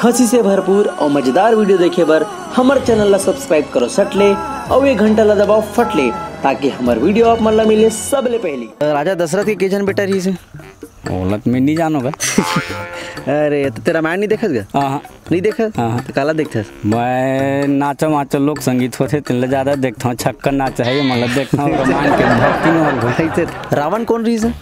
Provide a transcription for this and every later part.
हंसी से भरपूर और मजेदार वीडियो देखे बर हमारे चैनल ला सब्सक्राइब करो सटले और ये घंटा ला दबाओ फटले ताकि हमारे वीडियो आप मन ला मिले सबले पहली। राजा दशरथ के जन बेटा रही से ओलत में नहीं जानोगा। अरे तो तेरा रामायण नहीं देखत गा? हाँ नहीं देखत? हाँ तो काला देखत? मैं नाचो माचो लोक संगीत होते तिल ज्यादा देखता हूँ। छक्कर नाच है मतलब देखता हूँ रामायण के भक्ति में। रावण कौन रही से?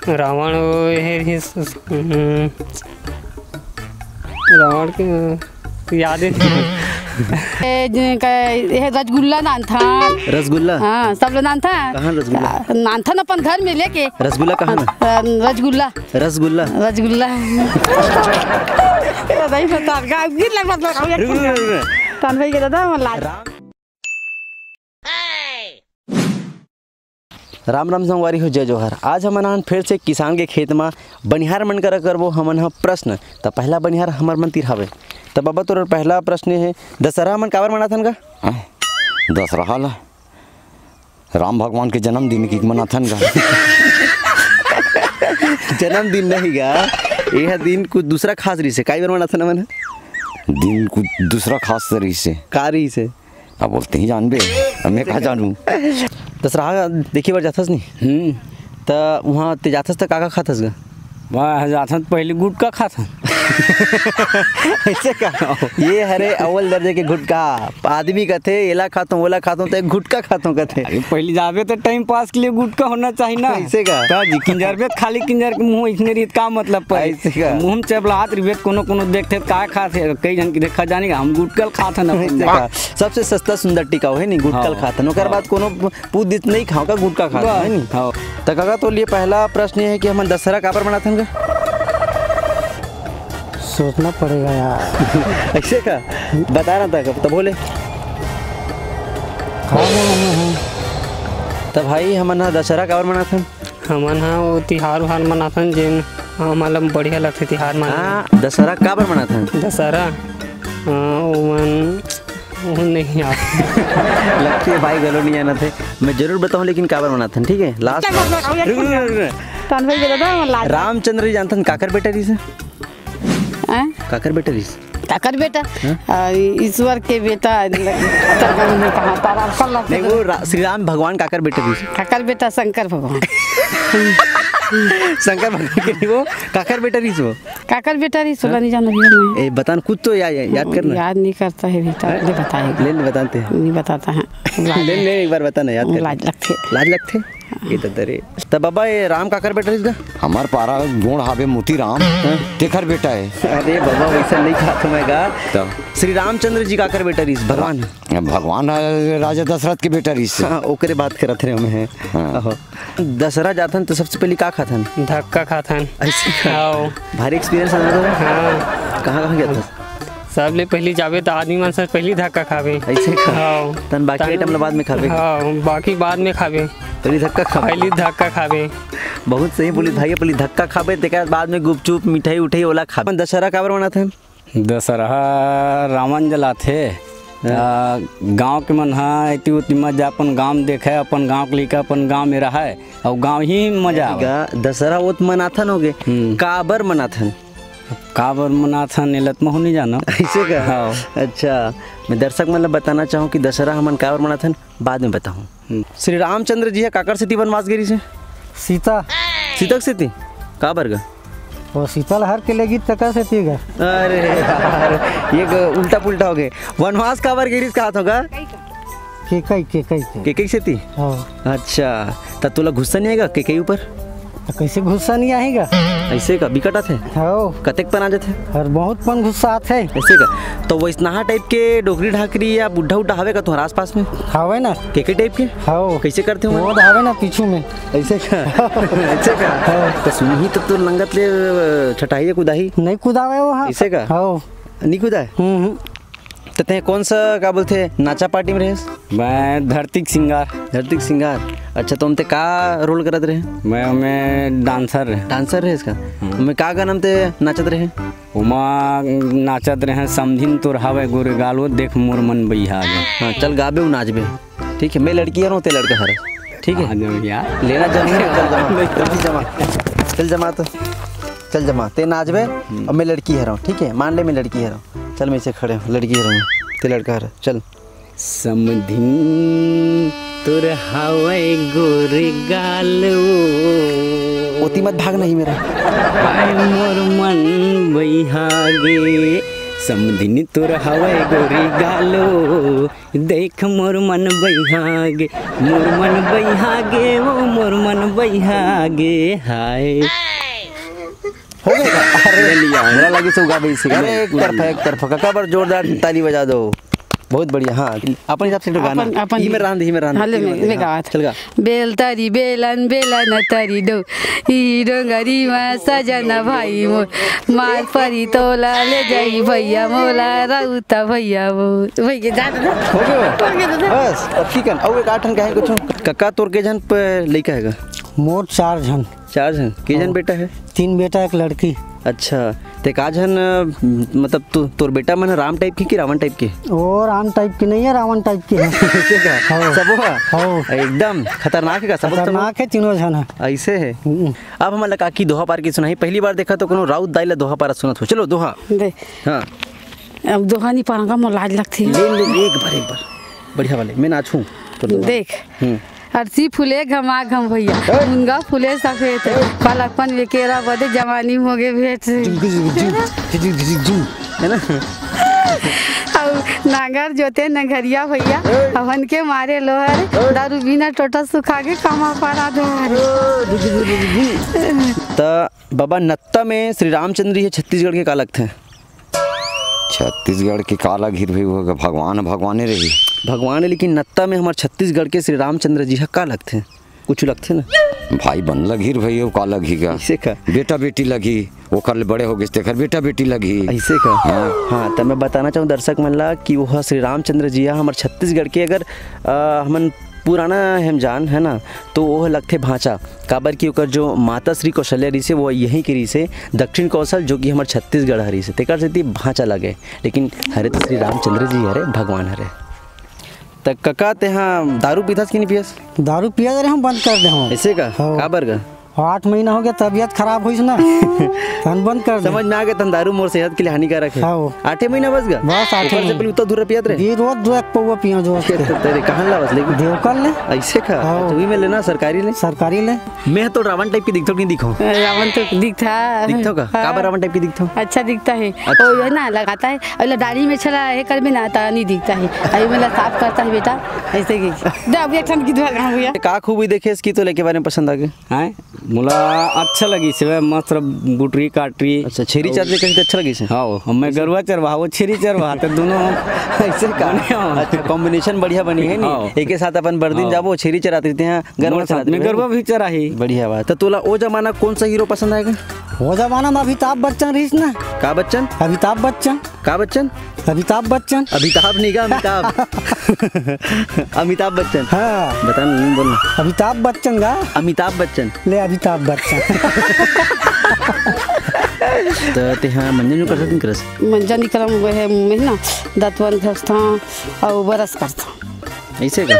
रावण रावण के याद है रसगुल्ला नान था। रसगुल्ला? हाँ सब लोग नान था। कहाँ रसगुल्ला? नान था ना अपन घर में लेके। रसगुल्ला कहाँ ना? रसगुल्ला रसगुल्ला रसगुल्ला नहीं पता का गिर लग तान भाई के दादा मला राम राम संगवारी हो जय जोहर। आज हमन फिर से किसान के खेत में बनिहार मन करा करबो हमन ह प्रश्न। तो पहला बनिहार हमर मन तीर हवे। तो बाबा तोर पहला प्रश्न है दशहरा मन काबर मनाथन का? दशहरा ला राम भगवान के जन्मदिन की मनाथन का। जन्मदिन नहीं गा, यह दिन कुछ दूसरा खास रही से काई बार मनाथन मन? दिन कुछ दूसरा खास तरी से का रही से? अब बोलते ही जानबे, मैं कहा जानू। दशहरा देखिए बार जाथस नहीं? तो वहाँ ते जाथस तो का खाथस गा? वह जाता पहले गुटका खाता। ऐसे का? ये हरे अव्वल दर्जे के गुटका आदमी कहते एला खाता हूँ ओला खाता हूँ तो गुटका खाता हूँ कहते। पहले जावे तो टाइम पास के लिए गुटका होना चाहिए ना। ऐसे का? तो किंजर पे खाली किंजर के मुंह इतने रीत का मतलब पर ऐसे का? मुंह में चबलात रिवेत कोनो देखते का खाते कई जन की देखा जाने का हम गुटकल खाता ना। सबसे सस्ता सुंदर टिकाऊ है नहीं गुटकल खाता। ओकर बाद कोनो पूछ दित नहीं खाओ का गुटका खाता है नहीं। तो काका तो लिए पहला प्रश्न ये है कि हम दशहरा काबर मनाथन का? सोचना पड़ेगा यार। ऐसे का बता रहा था कब तो बोले तो भाई हमन दशहरा काबर मनाथन? हमन हाँ वो तिहार उहार मनाथन जिन हमारा बढ़िया लगते तिहार मना। दशहरा काबर मनाथन? दशहरा नहीं यार लगती है भाई गलो नहीं आना थे। मैं जरूर बताऊं लेकिन काबर मनाथन ठीक है। लास्ट तान भाई के दादा रामचंद्र जी जानथन काकर बेटा रही से? काकर बेटा रही काकर बेटा ईश्वर के बेटा नहीं वो श्री राम भगवान काकर बेटा रही। काकर बेटा शंकर भगवान। शंकर भगवान के वो काकर बेटा रही वो? काकर बेटा रही सोला नहीं जान रही है। बतान कुछ तो याद करना। याद नहीं करता है बेटा ले बताएगा। ले बताते हैं नहीं बताता है। ले एक बार बताना याद कर। लाज लगते ये तो दरे। तब बाबा ये राम काकर बेटा रही का? हमार पारा गोड़ हावे मोती राम तेखर बेटा है। अरे बाबा वैसा नहीं खाता मैं गा। श्री रामचंद्र जी काकर बेटा रही भगवान? भगवान राजा दशरथ के बेटा रही से। ओकरे बात करत रहे मैं। दशहरा जाथन तो सबसे पहले का खाथन? धक्का खाथन। ऐसे भारी एक्सपीरियंस है। हाँ कहाँ गया था? सब ले पहली जावे तो आदमी मन से पहली धक्का खावे। ऐसे का? तन बाकी आइटम बाद में खावे? हाँ बाकी बाद में खावे। पहली धक्का खावे? पहली धक्का खावे। बहुत सही बोली भाई। पहली धक्का खावे तेकर बाद में गुपचुप मिठाई उठाई ओला खावे। दशहरा काबर मनाथन? दशहरा रावण जलाथे गांव के मन इतनी उतनी मजा अपन गांव देखे अपन गांव के लेकर अपन गांव में रहा है और गांव ही मजा आवे। दशहरा वो मनाथन हो गए काबर मनाथन? काबर मनाथन एलत में नहीं जाना। ऐसे का? हाँ। अच्छा मैं दर्शक मतलब बताना चाहूँ कि दशहरा हमन काबर मनाथन बाद में बताऊँ। श्री रामचंद्र जी है काकर सिटी वनवास गिरी से? सीता सीतक सिटी काबर का? वो सीतालहर के लेगी तका से तीगा। अरे यार ये उल्टा पुल्टा हो गए। वनवास काबर गिरी कहा होगा? केकई से थी? अच्छा तब तुला गुस्सा नहीं आएगा केकई ऊपर? कैसे गुस्सा नहीं आएगा? ऐसे का बिकट आते? कतेक पन आ जाते? और बहुत पन गुस्सा आते। ऐसे का? तो वैसना टाइप के डोगरी ढाकरी या बुढ़ा उड्ढा हवे का तुम्हारा आस पास में? हावे ना केके टाइप के? हाँ कैसे करते हो? वो हावे ना पीछू में। ऐसे का? ऐसे का? तो सुनही तब तो लंगत ले छटाई कुदाही नहीं कुदावे वो? ऐसे का? हाँ नहीं कुदाए? तो ते कौन सा का बोलते नाचा पार्टी में रहे? मैं धरती सिंगार। धरती सिंगार। अच्छा तो हम ते का रोल करत रहे? मैं डांसर रहे इसका। मैं का गाना ते नाचत रहे? उमा नाचत रहे समझिन तोर हवे गोरे गालो देख मोर मन बइहा गए। हाँ चल गाबे उ नाचबे ठीक है। मैं लड़की है ते लड़का हरे ठीक है। यार लेना जमा चल जमा तो चल जमा ते नाचबे और मैं लड़की है रहा हूँ, ठीक है? मान ले मैं लड़की है रहा हूँ, चल मैं इसे खड़े हूँ, लड़की है रहा हूँ, ते लड़का है, चल। समधिन तुर हवाई गोरे गालो, ओती मत भाग नहीं मेरा। आय मोर मन बहिहागे, समधिन तुर हवाई गोरे गालो, देख मोर मन बहिहागे, मोर मन बहिहागे, ओ मोर मन बहिहागे, हाय। हो गया? अरे मेरा लगी सुगा भाई से। अरे एक तरफ काका पर जोरदार ताली बजा दो, बहुत बढ़िया। हाँ अपन हिसाब से तो गाना ही में रांध हले में गावत चल गा। बेल तरी बेलन बेलन तरी दो ई डोंगरी में सजना भाई मोर, मार परी तोला ले जाई भैया मोला राउता भैया वो भई के जा हो गया बस। अब ठीक है और एक आठन कहे कुछ काका तोर के जन पे लइका हैगा? मोर 4 जन। 4 जन के जन बेटा है? 3 बेटा 1 लड़की। अच्छा ते का जन मतलब तोर बेटा मन राम टाइप की कि रावण टाइप की? ओ राम टाइप की नहीं है, रावण टाइप की है। ऐसे का सब हो एकदम खतरनाक है का? सब खतरनाक है, तीनों जन है। ऐसे है। अब हम लगा की दोहा पार की सुनाई, पहली बार देखा तो कोनो राउत दाई ला दोहा पार सुनत हो। चलो दोहा। दे हाँ अब दोहा नहीं पाऊंगा, मोर लाज लगती है। ले एक बार बढ़िया वाले मैं नाचूं तो देख अर्सी फूले घमा घम भैया, मुनगा फूले सफेद, पलकपन बेकेरा बदे जवानी हो गए भेंट, है ना? और नागर जोते नगरिया भैया, हवन के मारे लोहर, दारू बिना टोटा सुखा के कामा पारा धोहर। तो बाबा नत्ता में श्री रामचंद्र जी छत्तीसगढ़ के का लगते हैं? छत्तीसगढ़ की काला घिर भी होगा, भगवान रही भगवान है, लेकिन नत्ता में हमारे छत्तीसगढ़ के श्री रामचंद्र जी का लगते हैं? कुछ लगते ना भाई बन लघीर भई वो का लगी का ऐसे का बेटा बेटी लगी वो कर बड़े हो गए तेखर बेटा बेटी लगी ऐसे का। हाँ तो मैं बताना चाहूँ दर्शक मन ला कि वह श्री रामचंद्र जी हमारे छत्तीसगढ़ के अगर हमन पुराना हम जान है ना तो वो लगते भांचा काबर की ओकर जो माता श्री कौशल्या रही से वो यहीं के रही से दक्षिण कौशल जो कि हमारे छत्तीसगढ़ हरी से तेकर से भांचा लगे, लेकिन हरे तो श्री रामचंद्र जी हरे भगवान हरे। तक कका ते हाँ दारू पीथस कि नहीं पियस? दारू पिया रहे हम बंद कर दे हम। ऐसे का काबर का? 8 महीना हो गया, तबीयत खराब हुई ना हम बंद कर दे। समझ में आ गया तन दारू मोर सेहत के लिए हानिकारक है। 8 महीना बस गा बस 8 से पहले उतना दूर पियात रहे ये रोज 2 पौवा पियो जो तेरे कहां ला बस लेकिन देवकल ले ऐसे का तू में लेना सरकारी ले मैं तो रावण टाइप की दिखतो नहीं दिखो? रावण तो दिखता का काबर रावण टाइप की दिखतो? अच्छा दिखता है और ये ना लगाता है और दाढ़ी में छला है कर भी ना आता नहीं दिखता है, अभी मेरा साफ करता है बेटा ऐसे की दे अब एक ठन की दुआ कहां हुआ का खूबी देखे इसकी तो लेके बारे में पसंद आ गए हैं मोला अच्छा लगी से मस्त बुटरी काटरी। अच्छा छेरी चादरी कहीं अच्छा लगी से? हाँ मैं गरुआ चरवा वो छेरी चरवा तो दोनों ऐसे का अच्छा कॉम्बिनेशन बढ़िया बनी है नी एक के साथ अपन बर्दिन जाबो छेरी चराते थे हैं गरुआ चराते मैं गरुआ भी चराही। बढ़िया बात। तो तोला ओ जमाना कौन सा हीरो पसंद आएगा? वो जमाना में अमिताभ बच्चन रही ना। का बच्चन? अमिताभ बच्चन। का बच्चन? अमिताभ बच्चन। अमिताभ नहीं का अमिताभ अमिताभ बच्चन। हाँ बता नहीं बोलना। अमिताभ बच्चन का अमिताभ बच्चन ले अमिताभ बच्चन। तो ते हाँ मंजन जो करते करस मंजन निकलम वो है मैं ना दतवन घसता और बरस करता ऐसे का।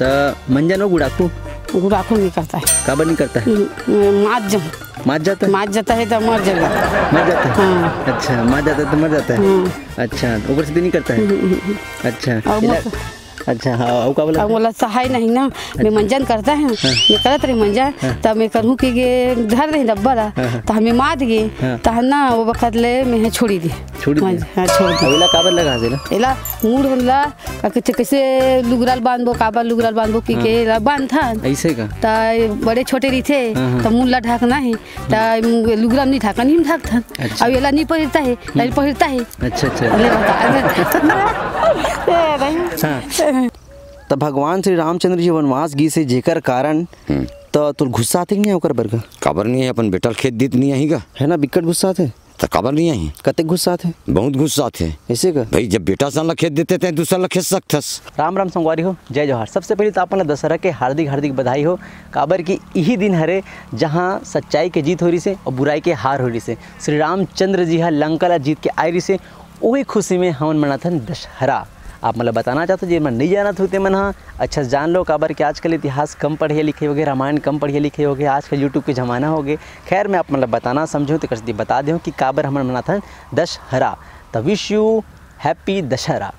तो मंजन वो गुड़ाकू गुड़ाकू नहीं करता है। काबर नहीं करता है? मार जाता है तो मर जाएगा। मर जाता है हाँ। अच्छा मार जाता है तो मर जाता है। अच्छा ऊपर से नहीं करता है। अच्छा अच्छा हाँ का बोला? बोला सहाय नहीं ना मैं मंजन करता है मैं करत रही मंजन तब मैं कहूँ कि धर रही डब्बा ला तो हमें मार गए तो ना वो वक्त ले मैं छोड़ी दी छोड़ दी अगला काबर लगा देला एला मूड होला कैसे लुगराल बांधबो काबर लुगराल बांधबो की के बांध था ऐसे का। तो बड़े छोटे रही थे तो मुंह ला ढाकना है तो लुगरा नहीं ढाका नहीं ढाकता अब एला नहीं पहिरता है नहीं पहिरता है। अच्छा तो भगवान श्री रामचंद्र जी वनवास गी से जेकर कारण तो तुर गुस्सा आते नहीं ओकर बरगा? काबर नहीं है अपन बेटल खेत दीत नहीं आहीगा है ना बिकट गुस्सा आते तो काबर नहीं आई कते गुस्सा आते? बहुत गुस्सा आते ऐसे का भाई जब बेटा सन खेत देते थे दूसरा खेत सकथस। राम राम संगवारी हो जय जोहार। सबसे पहले तो अपन दशहरा के हार्दिक हार्दिक बधाई हो काबर की यही दिन हरे जहाँ सच्चाई के जीत हो रही से और बुराई के हार हो रही से श्री रामचंद्र जी लंका ला जीत के आई रही से वही खुशी में हमन मनाथन दशहरा। आप मतलब बताना चाहते हो जी मैं नहीं जानत होते मन हाँ अच्छा से जान लो काबर कि आजकल इतिहास कम पढ़े लिखे हो गए, रामायण कम पढ़े लिखे हो गए, आजकल यूट्यूब के ज़माना हो गए। खैर मैं आप मतलब बताना समझो तो कर बता दूँ कि काबर हमन मनाथन दशहरा। तो विश यू हैप्पी दशहरा।